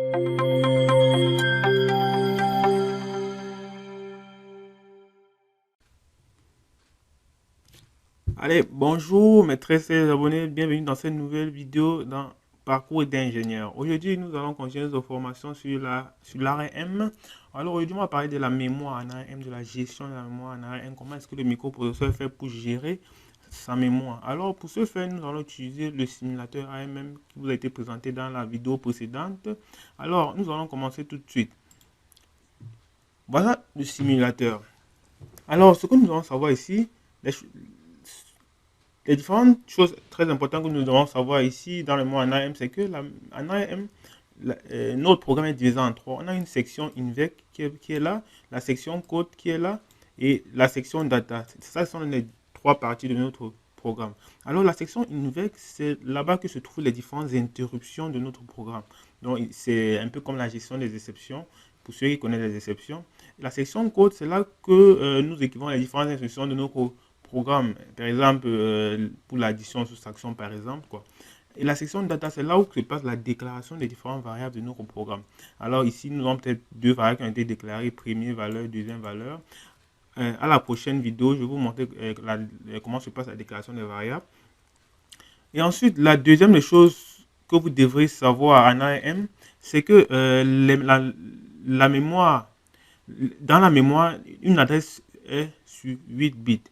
Allez, bonjour mes très chers abonnés, bienvenue dans cette nouvelle vidéo dans Parcours d'ingénieur. Aujourd'hui, nous allons continuer nos formations sur l'ARM. Alors aujourd'hui, on va parler de la mémoire en ARM, de la gestion de la mémoire en ARM, comment est-ce que le microprocesseur fait pour gérer sa mémoire. Alors pour ce faire, nous allons utiliser le simulateur ARM qui vous a été présenté dans la vidéo précédente. Alors, nous allons commencer tout de suite. Voilà le simulateur. Alors, ce que nous devons savoir ici, les différentes choses très importantes que nous devons savoir ici dans le mot en ARM, c'est que en ARM, notre programme est divisé en trois. On a une section INVEC qui est là, la section code qui est là et la section data. Ça sont les trois parties de notre programme. Alors la section INVEC, c'est là-bas que se trouvent les différentes interruptions de notre programme. Donc c'est un peu comme la gestion des exceptions, pour ceux qui connaissent les exceptions. La section code, c'est là que nous écrivons les différentes instructions de notre programme, par exemple pour l'addition soustraction par exemple quoi. Et la section data, c'est là où se passe la déclaration des différentes variables de notre programme. Alors ici, nous avons peut-être deux variables qui ont été déclarées, première valeur, deuxième valeur. À la prochaine vidéo, je vais vous montrer comment se passe la déclaration des variables. Et ensuite, la deuxième des choses que vous devrez savoir en ARM, c'est que la mémoire, dans la mémoire, une adresse est sur 8 bits.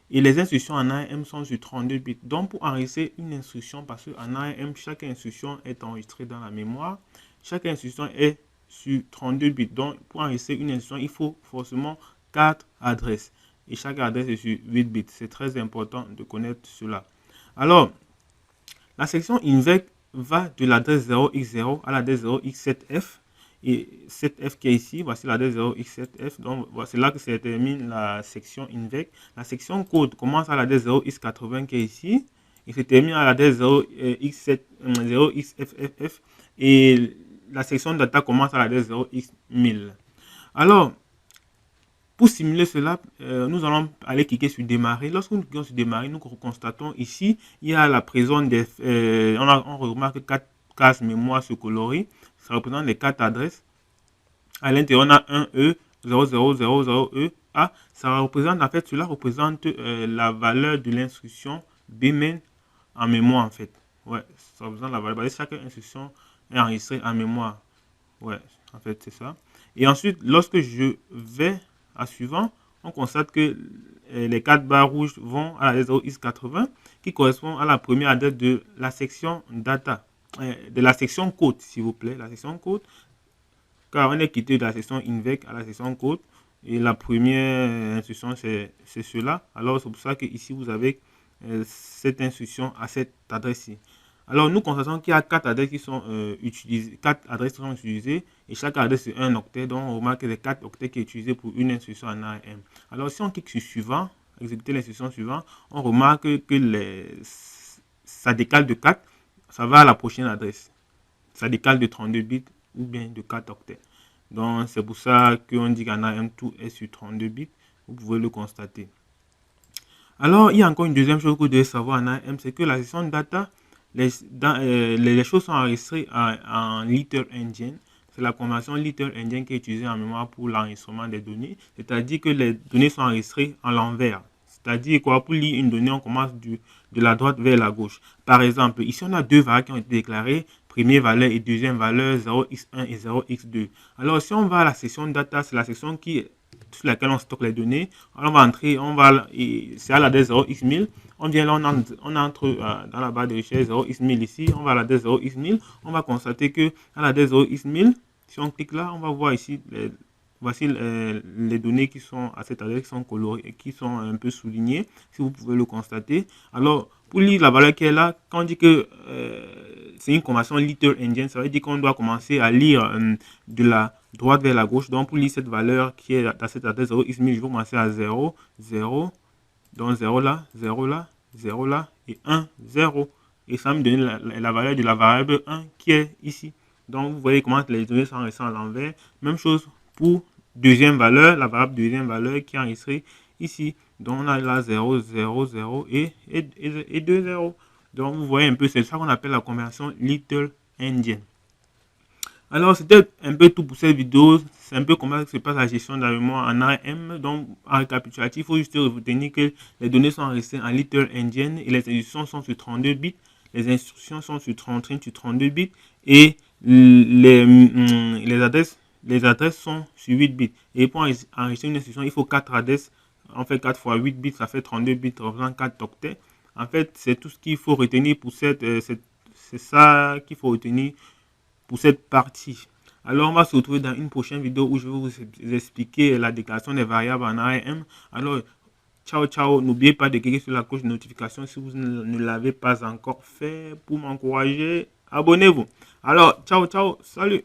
Et les instructions en ARM sont sur 32 bits. Donc, pour enregistrer une instruction, parce qu'en ARM, chaque instruction est enregistrée dans la mémoire, chaque instruction est sur 32 bits. Donc, pour enregistrer une instruction, il faut forcément 4 adresses. Et chaque adresse est sur 8 bits. C'est très important de connaître cela. Alors, la section INVEC va de l'adresse 0x0 à l'adresse 0x7f. Et 7f qui est ici, voici l'adresse 0x7f. Donc, c'est là que se termine la section INVEC. La section code commence à l'adresse 0x80 qui est ici. Et se termine à l'adresse 0xFFF. Et la section data commence à l'adresse 0x1000. Alors, pour simuler cela, nous allons aller cliquer sur démarrer. Lorsque nous cliquons sur démarrer, nous constatons ici, il y a la présence des... on remarque 4 cases mémoire se colorer. Ça représente les 4 adresses. À l'intérieur, on a un E, 0000E. A. Ça représente, en fait, cela représente la valeur de l'instruction Bmain en mémoire, en fait. Ouais, ça représente la valeur. Chaque instruction est enregistrée en mémoire. Ouais, en fait, c'est ça. Et ensuite, lorsque je vais à suivant, on constate que les 4 barres rouges vont à l'adresse 0x80 qui correspond à la première adresse de la section data, de la section code, s'il vous plaît, la section code, car on est quitté de la section INVEC à la section code et la première instruction c'est cela. Alors c'est pour ça que ici vous avez cette instruction à cette adresse-ci. Alors, nous constatons qu'il y a 4 adresses qui sont utilisées, 4 adresses qui sont utilisées et chaque adresse est un octet. Donc, on remarque que les 4 octets qui sont utilisés pour une instruction en ARM. Alors, si on clique sur suivant, exécuter l'instruction suivante, on remarque que ça décale de 4, ça va à la prochaine adresse. Ça décale de 32 bits ou bien de 4 octets. Donc, c'est pour ça qu'on dit qu'en ARM, tout est sur 32 bits. Vous pouvez le constater. Alors, il y a encore une deuxième chose que vous devez savoir en ARM, c'est que la gestion de data, les choses sont enregistrées en Little Engine. C'est la convention Little Engine qui est utilisée en mémoire pour l'enregistrement des données. C'est-à-dire que les données sont enregistrées en l'envers. C'est-à-dire quoi, pour lire une donnée, on commence de la droite vers la gauche. Par exemple, ici on a deux variables qui ont été déclarées, première valeur et deuxième valeur, 0x1 et 0x2. Alors si on va à la section data, c'est la section sur laquelle on stocke les données. Alors on va entrer, c'est à l'adresse 0x1000. On vient là, on entre dans la barre de recherche 0x1000 ici. On va à l'adresse 0x1000. On va constater que à l'adresse 0x1000, si on clique là, on va voir ici, voici les données qui sont à cette adresse, qui sont colorées, qui sont un peu soulignées, si vous pouvez le constater. Alors, pour lire la valeur qui est là, quand on dit que c'est une conversion Little Engine, ça veut dire qu'on doit commencer à lire de la droite vers la gauche. Donc, pour lire cette valeur qui est à cette adresse 0x1000, je vais commencer à 0, 0, donc 0 là, 0 là, 0 là, et 1, 0. Et ça me donne la valeur de la variable 1 qui est ici. Donc, vous voyez comment les données sont enregistrées à l'envers. Même chose pour deuxième valeur, la variable deuxième valeur qui est enregistrée ici. Donc, on a là 0, 0, 0 et 2, 0. Donc, vous voyez un peu, c'est ça qu'on appelle la conversion Little Engine. Alors, c'était un peu tout pour cette vidéo. C'est un peu comment se passe la gestion de la mémoire en ARM. Donc, en récapitulatif, il faut juste retenir que les données sont enregistrées en Little Endian et les instructions sont sur 32 bits. Les instructions sont sur 32 bits et les adresses sont sur 8 bits. Et pour enregistrer une instruction, il faut 4 adresses. En fait, 4 fois 8 bits, ça fait 32 bits, représentant 4 octets. En fait, c'est tout ce qu'il faut retenir pour c'est ça qu'il faut retenir pour cette partie. Alors, on va se retrouver dans une prochaine vidéo où je vais vous expliquer la déclaration des variables en ARM. Alors, ciao, ciao. N'oubliez pas de cliquer sur la cloche de notification si vous ne l'avez pas encore fait pour m'encourager. Abonnez-vous. Alors, ciao, ciao. Salut.